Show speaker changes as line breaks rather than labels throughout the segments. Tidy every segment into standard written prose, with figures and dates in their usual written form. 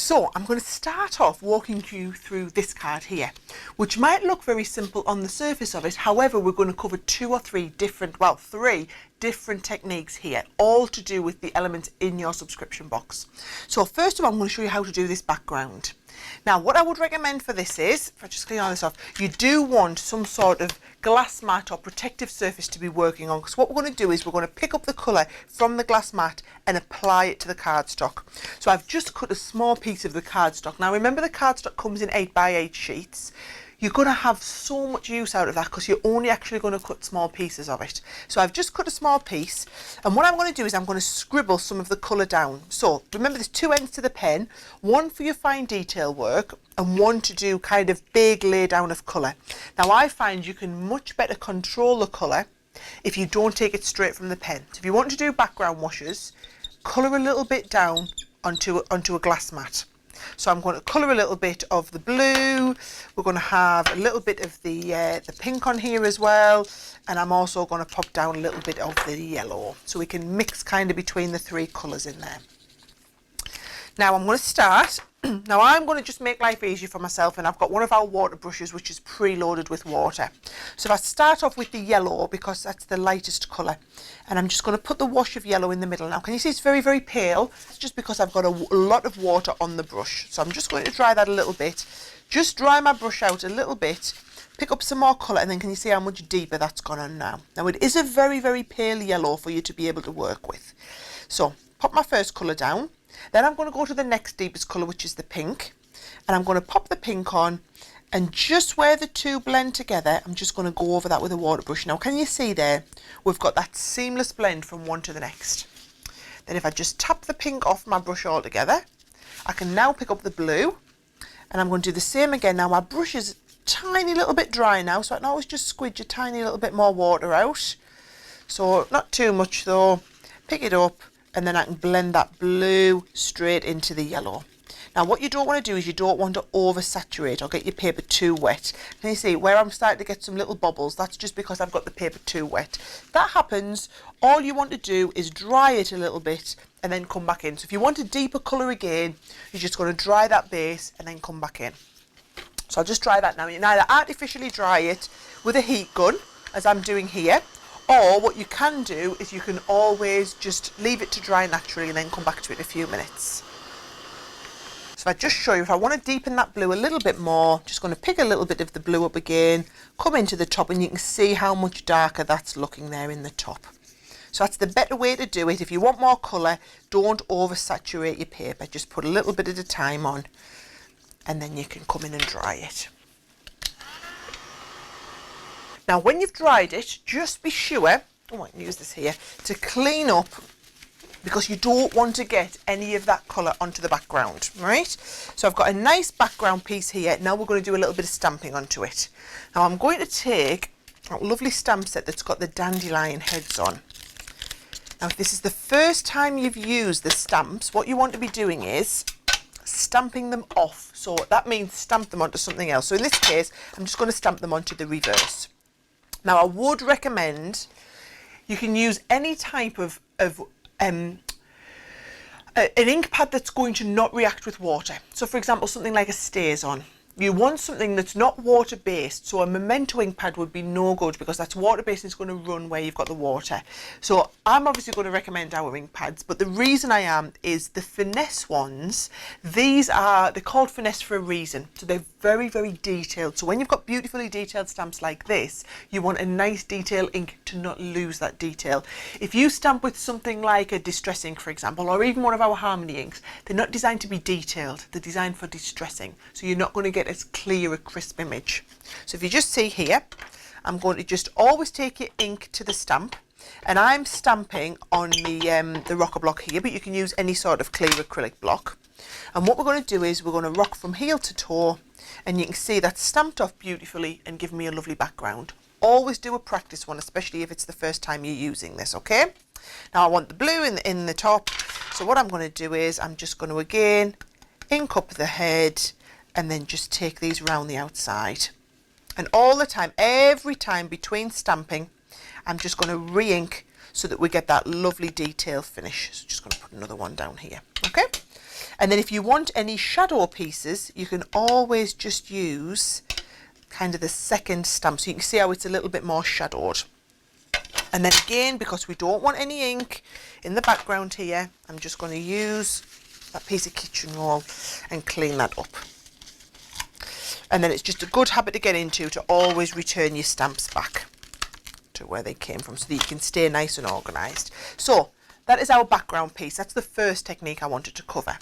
So I'm going to start off walking you through this card here, which might look very simple on the surface of it. However, we're going to cover three different techniques here, all to do with the elements in your subscription box. So first of all, I'm going to show you how to do this background. Now, what I would recommend for this is, if I just clean all this off, you do want some sort of glass mat or protective surface to be working on, because what we're going to do is we're going to pick up the colour from the glass mat and apply it to the cardstock. So I've just cut a small piece of the cardstock. Now remember, the cardstock comes in 8x8 sheets. You're going to have so much use out of that because you're only actually going to cut small pieces of it. So I've just cut a small piece, and what I'm going to do is I'm going to scribble some of the colour down. So remember, there's two ends to the pen, one for your fine detail work and one to do kind of big lay down of colour. Now I find you can much better control the colour if you don't take it straight from the pen. So if you want to do background washes, colour a little bit down onto a glass mat. So I'm going to colour a little bit of the blue, we're going to have a little bit of the pink on here as well, and I'm also going to pop down a little bit of the yellow, so we can mix kind of between the three colours in there. Now I'm going to start. Now I'm going to just make life easier for myself, and I've got one of our water brushes which is preloaded with water. So if I start off with the yellow, because that's the lightest colour, and I'm just going to put the wash of yellow in the middle. Now can you see it's very, very pale? It's just because I've got a lot of water on the brush. So I'm just going to dry that a little bit. Just dry my brush out a little bit, pick up some more colour, and then can you see how much deeper that's gone on now? Now it is a very, very pale yellow for you to be able to work with. So pop my first colour down. Then I'm going to go to the next deepest colour, which is the pink, and I'm going to pop the pink on, and just where the two blend together, I'm just going to go over that with a water brush. Now can you see there, we've got that seamless blend from one to the next. Then if I just tap the pink off my brush altogether, I can now pick up the blue, and I'm going to do the same again. Now my brush is a tiny little bit dry now, so I can always just squidge a tiny little bit more water out. So not too much though. Pick it up, and then I can blend that blue straight into the yellow. Now what you don't want to do is you don't want to oversaturate or get your paper too wet. Can you see where I'm starting to get some little bubbles? That's just because I've got the paper too wet. If that happens, all you want to do is dry it a little bit and then come back in. So if you want a deeper colour again, you're just going to dry that base and then come back in. So I'll just dry that now. You can either artificially dry it with a heat gun, as I'm doing here, or what you can do is you can always just leave it to dry naturally and then come back to it in a few minutes. So if I just show you, if I want to deepen that blue a little bit more, just going to pick a little bit of the blue up again, come into the top, and you can see how much darker that's looking there in the top. So that's the better way to do it. If you want more colour, don't oversaturate your paper. Just put a little bit at a time on, and then you can come in and dry it. Now when you've dried it, just be sure, oh I can use this here, to clean up, because you don't want to get any of that colour onto the background, right? So I've got a nice background piece here. Now we're going to do a little bit of stamping onto it. Now I'm going to take a lovely stamp set that's got the dandelion heads on. Now if this is the first time you've used the stamps, what you want to be doing is stamping them off. So that means stamp them onto something else. So in this case, I'm just going to stamp them onto the reverse. Now I would recommend you can use any type of an ink pad that's going to not react with water. So for example, something like a StazOn. You want something that's not water based, so a Memento ink pad would be no good because that's water based and it's going to run where you've got the water. So I'm obviously going to recommend our ink pads, but the reason I am is the finesse ones. They're called finesse for a reason. So they're very, very detailed. So when you've got beautifully detailed stamps like this, you want a nice detail ink to not lose that detail. If you stamp with something like a distress ink, for example, or even one of our Harmony inks, they're not designed to be detailed. They're designed for distressing. So you're not going to get as clear a crisp image. So if you just see here, I'm going to just always take your ink to the stamp, and I'm stamping on the rocker block here, but you can use any sort of clear acrylic block. And what we're going to do is we're going to rock from heel to toe, and you can see that's stamped off beautifully and give me a lovely background. Always do a practice one, especially if it's the first time you're using this, okay? Now I want the blue in the top, so what I'm going to do is I'm just going to again ink up the head and then just take these around the outside. And all the time, every time between stamping, I'm just going to re-ink so that we get that lovely detail finish. So just going to put another one down here, okay? And then if you want any shadow pieces, you can always just use kind of the second stamp. So you can see how it's a little bit more shadowed. And then again, because we don't want any ink in the background here, I'm just going to use that piece of kitchen roll and clean that up. And then it's just a good habit to get into to always return your stamps back to where they came from so that you can stay nice and organised. So that is our background piece. That's the first technique I wanted to cover.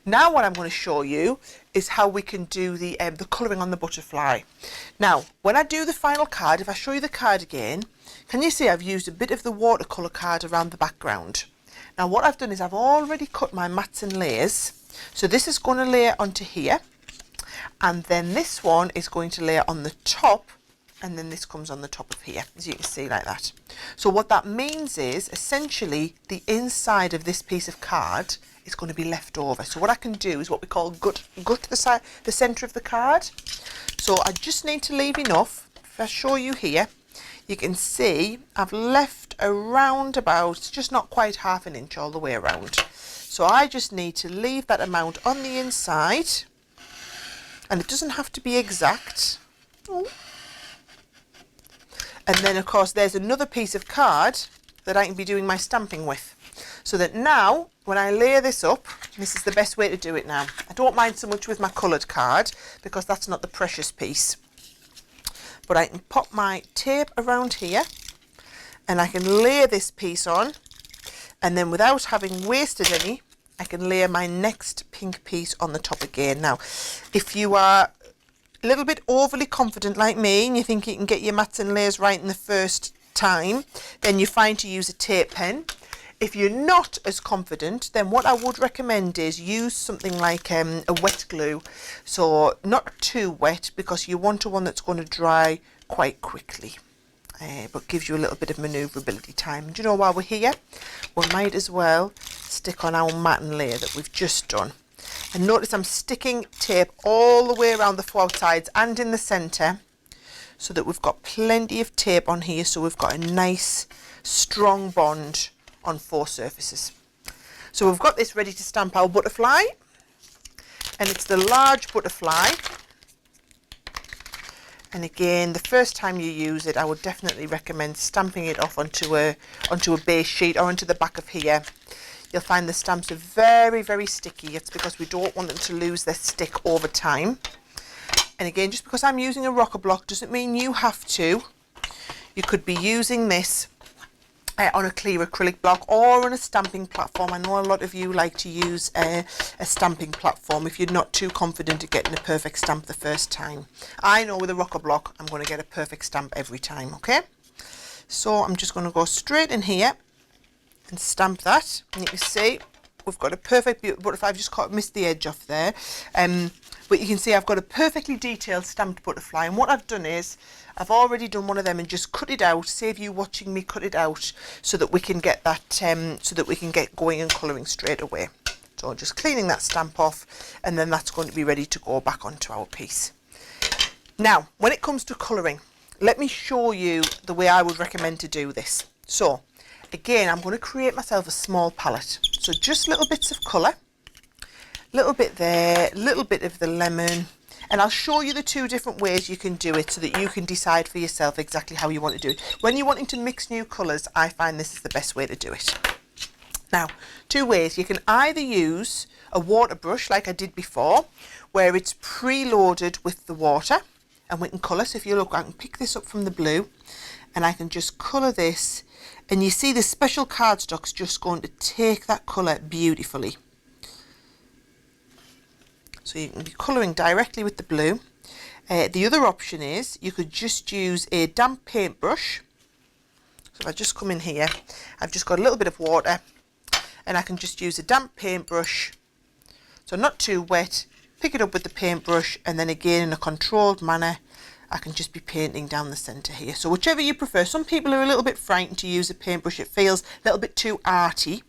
Now what I'm going to show you is how we can do the colouring on the butterfly. Now when I do the final card, if I show you the card again, can you see I've used a bit of the watercolour card around the background. Now what I've done is I've already cut my mats and layers. So this is going to layer onto here, and then this one is going to layer on the top, and then this comes on the top of here, as you can see, like that. So what that means is essentially the inside of this piece of card is going to be left over. So what I can do is what we call gut the centre of the card. So I just need to leave enough. If I show you here, you can see I've left around about just not quite ½ an inch all the way around. So I just need to leave that amount on the inside, and it doesn't have to be exact. Oh. And then of course there's another piece of card that I can be doing my stamping with. So that now when I layer this up, this is the best way to do it now. I don't mind so much with my coloured card because that's not the precious piece. But I can pop my tape around here and I can layer this piece on, and then without having wasted any, I can layer my next pink piece on the top again. Now, if you are a little bit overly confident like me and you think you can get your mats and layers right in the first time, then you're fine to use a tape pen. If you're not as confident, then what I would recommend is use something like a wet glue. So not too wet, because you want one that's going to dry quite quickly, but gives you a little bit of manoeuvrability time. Do you know, while we're here, we might as well stick on our mat and layer that we've just done. And notice I'm sticking tape all the way around the four outsides and in the centre, so that we've got plenty of tape on here, so we've got a nice strong bond on 4 surfaces. So we've got this ready to stamp our butterfly, and it's the large butterfly. And again, the first time you use it, I would definitely recommend stamping it off onto a base sheet or onto the back of here. You'll find the stamps are very, very sticky. It's because we don't want them to lose their stick over time. And again, just because I'm using a rocker block doesn't mean you have to. You could be using this on a clear acrylic block or on a stamping platform. I know a lot of you like to use a stamping platform if you're not too confident at getting a perfect stamp the first time. I know with a rocker block I'm going to get a perfect stamp every time, okay? So I'm just going to go straight in here and stamp that, and you can see we've got a perfect butterfly. I've just missed the edge off there, but you can see I've got a perfectly detailed stamped butterfly. And what I've done is I've already done one of them and just cut it out, save you watching me cut it out, so that we can get that so that we can get going and colouring straight away. So just cleaning that stamp off, and then that's going to be ready to go back onto our piece. Now when it comes to colouring, let me show you the way I would recommend to do this. So again, I'm going to create myself a small palette. So just little bits of colour, little bit there, little bit of the lemon, and I'll show you the 2 different ways you can do it so that you can decide for yourself exactly how you want to do it. When you're wanting to mix new colours, I find this is the best way to do it. Now, 2 ways. You can either use a water brush like I did before, where it's preloaded with the water, and we can colour. So if you look, I can pick this up from the blue and I can just colour this, and you see the special cardstock's just going to take that colour beautifully. So you can be colouring directly with the blue. The other option is you could just use a damp paintbrush. So if I just come in here, I've just got a little bit of water, and I can just use a damp paintbrush, so not too wet, pick it up with the paintbrush, and then again in a controlled manner I can just be painting down the centre here. So whichever you prefer. Some people are a little bit frightened to use a paintbrush, it feels a little bit too arty,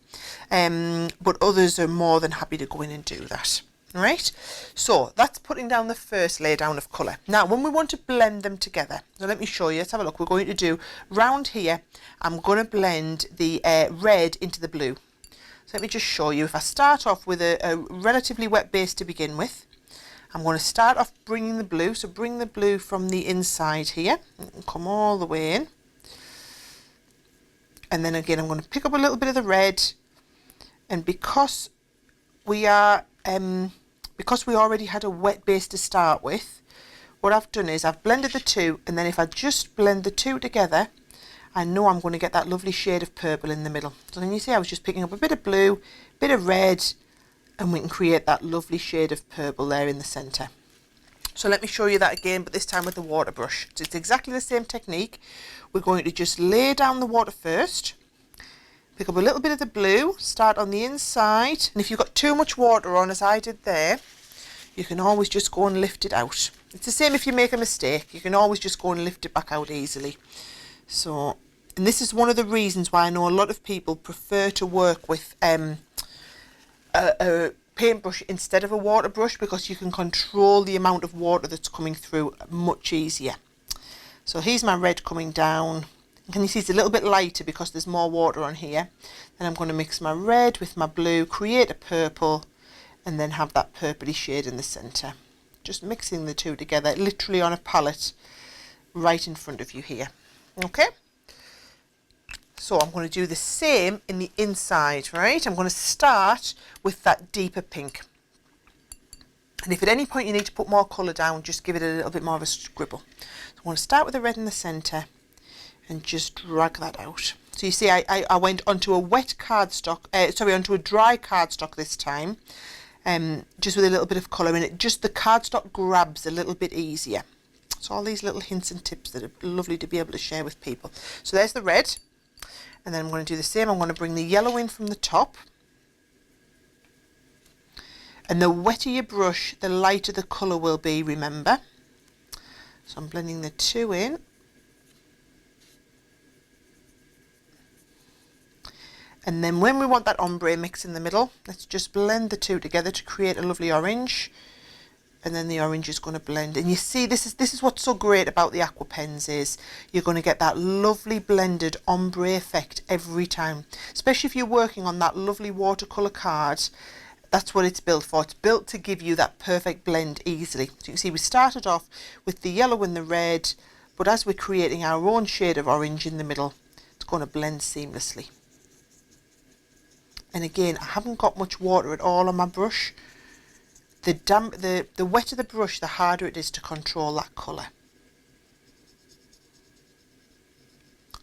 but others are more than happy to go in and do that. Right, so that's putting down the first layer down of colour. Now when we want to blend them together, so let me show you. Let's have a look. We're going to do round here, I'm going to blend the red into the blue. So let me just show you. If I start off with a relatively wet base to begin with, I'm going to start off bringing the blue. So bring the blue from the inside here and come all the way in. And then again, I'm going to pick up a little bit of the red. And because we already had a wet base to start with, what I've done is I've blended the two, and then if I just blend the two together, I know I'm going to get that lovely shade of purple in the middle. So then you see I was just picking up a bit of blue, bit of red, and we can create that lovely shade of purple there in the centre. So let me show you that again, but this time with the water brush. So it's exactly the same technique. We're going to just lay down the water first, pick up a little bit of the blue, start on the inside, and if you've got too much water on, as I did there, you can always just go and lift it out. It's the same if you make a mistake, you can always just go and lift it back out easily. So, and this is one of the reasons why I know a lot of people prefer to work with a paintbrush instead of a water brush, because you can control the amount of water that's coming through much easier. So here's my red coming down. Can you see it's a little bit lighter because there's more water on here. Then I'm going to mix my red with my blue, create a purple, and then have that purpley shade in the centre. Just mixing the two together, literally on a palette right in front of you here. Okay, so I'm going to do the same in the inside, right? I'm going to start with that deeper pink. And if at any point you need to put more colour down, just give it a little bit more of a scribble. So I'm going to start with the red in the centre and just drag that out. So you see I went onto a wet cardstock, onto a dry cardstock this time, just with a little bit of colour in it. Just the cardstock grabs a little bit easier. So all these little hints and tips that are lovely to be able to share with people. So there's the red, and then I'm going to do the same. I'm going to bring the yellow in from the top, and the wetter your brush, the lighter the colour will be, remember. So I'm blending the two in. And then when we want that ombre mix in the middle, let's just blend the two together to create a lovely orange. And then the orange is going to blend. And you see, this is what's so great about the Aqua pens, is you're going to get that lovely blended ombre effect every time. Especially if you're working on that lovely watercolour card. That's what it's built for. It's built to give you that perfect blend easily. So you can see we started off with the yellow and the red, but as we're creating our own shade of orange in the middle, it's going to blend seamlessly. And again, I haven't got much water at all on my brush. The wetter the brush, the harder it is to control that colour.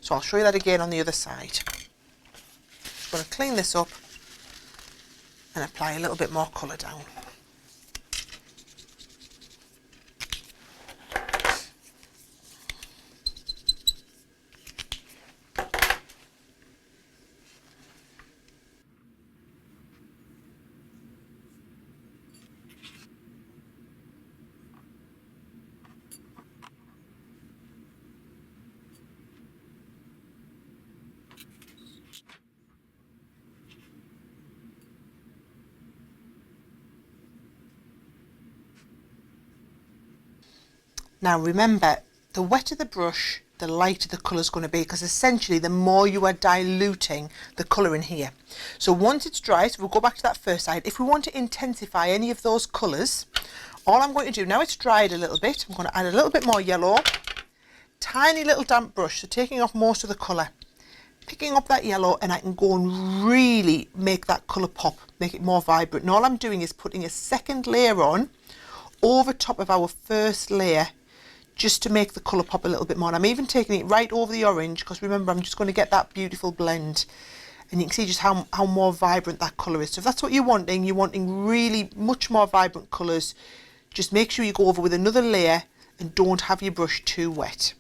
So I'll show you that again on the other side. Just going to clean this up and apply a little bit more colour down. Now remember, the wetter the brush, the lighter the colour is going to be, because essentially the more you are diluting the colour in here. So once it's dry, so we'll go back to that first side. If we want to intensify any of those colours, all I'm going to do, now it's dried a little bit, I'm going to add a little bit more yellow, tiny little damp brush, so taking off most of the colour, picking up that yellow, and I can go and really make that colour pop, make it more vibrant. And all I'm doing is putting a second layer on over top of our first layer, just to make the colour pop a little bit more. And I'm even taking it right over the orange, because remember, I'm just going to get that beautiful blend. And you can see just how more vibrant that colour is. So if that's what you're wanting really much more vibrant colours, just make sure you go over with another layer and don't have your brush too wet.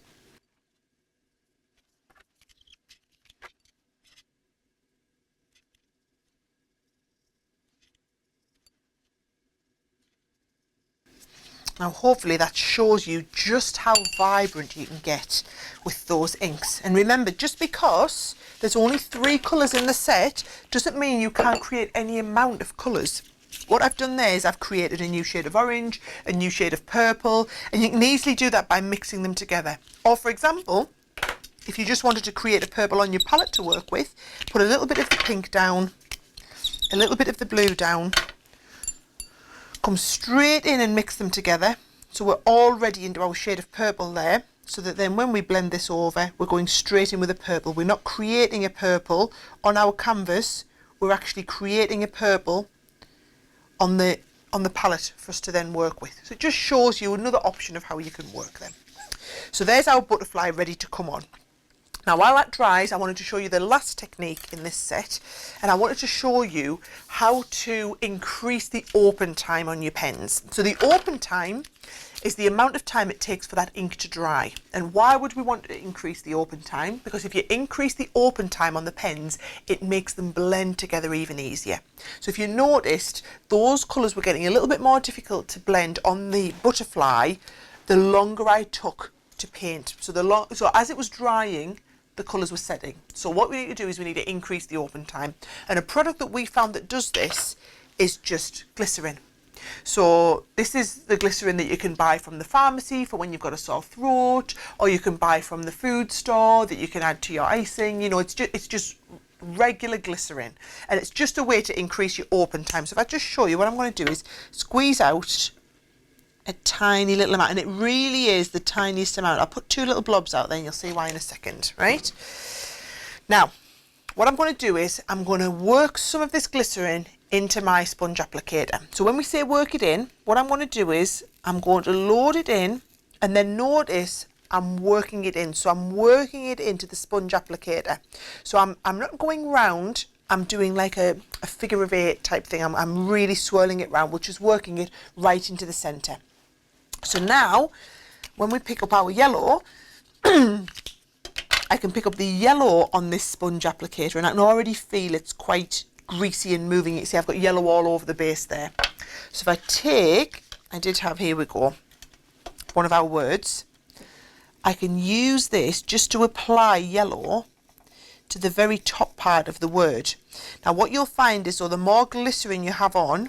Now hopefully that shows you just how vibrant you can get with those inks. And remember, just because there's only 3 colours in the set doesn't mean you can't create any amount of colours. What I've done there is I've created a new shade of orange, a new shade of purple, and you can easily do that by mixing them together. Or for example, if you just wanted to create a purple on your palette to work with, put a little bit of the pink down, a little bit of the blue down, come straight in and mix them together. So we're already into our shade of purple there, so that then when we blend this over, we're going straight in with a purple. We're not creating a purple on our canvas, we're actually creating a purple on the palette for us to then work with. So it just shows you another option of how you can work them. So there's our butterfly ready to come on. Now while that dries, I wanted to show you the last technique in this set, and I wanted to show you how to increase the open time on your pens. So the open time is the amount of time it takes for that ink to dry. And why would we want to increase the open time? Because if you increase the open time on the pens, it makes them blend together even easier. So if you noticed, those colours were getting a little bit more difficult to blend on the butterfly the longer I took to paint. So as it was drying, the colours were setting. So what we need to do is we need to increase the open time. And a product that we found that does this is just glycerin. So this is the glycerin that you can buy from the pharmacy for when you've got a sore throat, or you can buy from the food store that you can add to your icing. You know, it's just regular glycerin, and it's just a way to increase your open time. So if I just show you, what I'm going to do is squeeze out a tiny little amount, and it really is the tiniest amount. I'll put 2 little blobs out there and you'll see why in a second, right? Now, what I'm going to do is I'm going to work some of this glycerin into my sponge applicator. So when we say work it in, what I'm going to do is I'm going to load it in, and then notice I'm working it in. So I'm working it into the sponge applicator. So I'm not going round, I'm doing like a figure of 8 type thing. I'm really swirling it round, which is working it right into the centre. So now, when we pick up our yellow, I can pick up the yellow on this sponge applicator, and I can already feel it's quite greasy and moving. You see I've got yellow all over the base there. So if I take, here we go, one of our words, I can use this just to apply yellow to the very top part of the word. Now what you'll find is, the more glycerin you have on,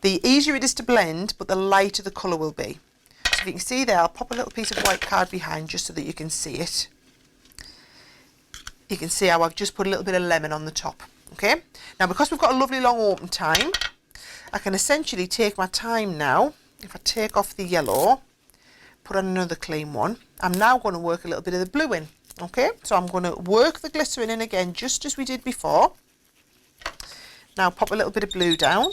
the easier it is to blend, but the lighter the colour will be. So if you can see there, I'll pop a little piece of white card behind just so that you can see it. You can see how I've just put a little bit of lemon on the top. Okay, now because we've got a lovely long open time, I can essentially take my time now. If I take off the yellow, put on another clean one, I'm now going to work a little bit of the blue in. Okay, so I'm going to work the glycerin in again just as we did before. Now pop a little bit of blue down,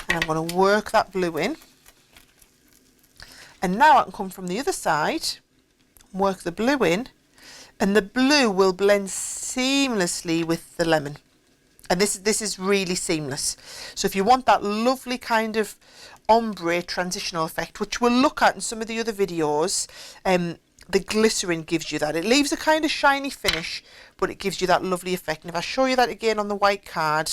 and I'm going to work that blue in. And now I can come from the other side, work the blue in, and the blue will blend seamlessly with the lemon. And this is really seamless. So if you want that lovely kind of ombre transitional effect, which we'll look at in some of the other videos, the glycerin gives you that. It leaves a kind of shiny finish, but it gives you that lovely effect. And if I show you that again on the white card,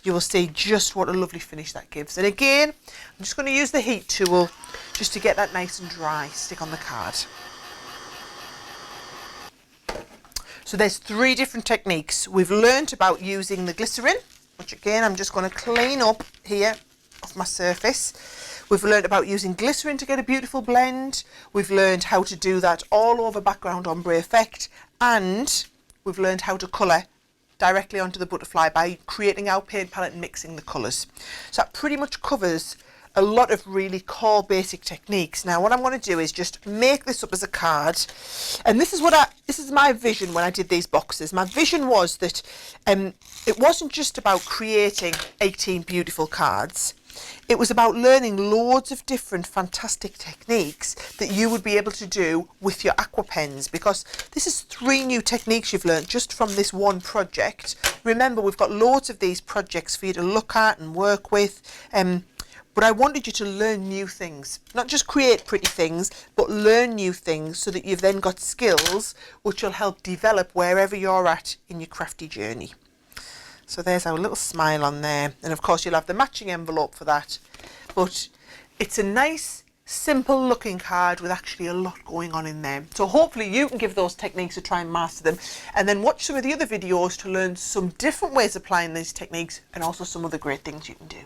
you will see just what a lovely finish that gives. And again, I'm just going to use the heat tool just to get that nice and dry, stick on the card. So there's 3 different techniques. We've learnt about using the glycerin, which again I'm just going to clean up here off my surface. We've learnt about using glycerin to get a beautiful blend. We've learned how to do that all over background ombre effect, and we've learned how to colour directly onto the butterfly by creating our paint palette and mixing the colours. So that pretty much covers a lot of really core basic techniques. Now what I'm going to do is just make this up as a card, and this is my vision when I did these boxes. My vision was that it wasn't just about creating 18 beautiful cards. It was about learning loads of different fantastic techniques that you would be able to do with your Aqua pens, because this is 3 new techniques you've learned just from this one project. Remember, we've got loads of these projects for you to look at and work with. But I wanted you to learn new things, not just create pretty things, but learn new things so that you've then got skills which will help develop wherever you're at in your crafty journey. So there's our little smile on there. And of course you'll have the matching envelope for that. But it's a nice, simple looking card with actually a lot going on in there. So hopefully you can give those techniques a try and master them, and then watch some of the other videos to learn some different ways of applying these techniques and also some other great things you can do.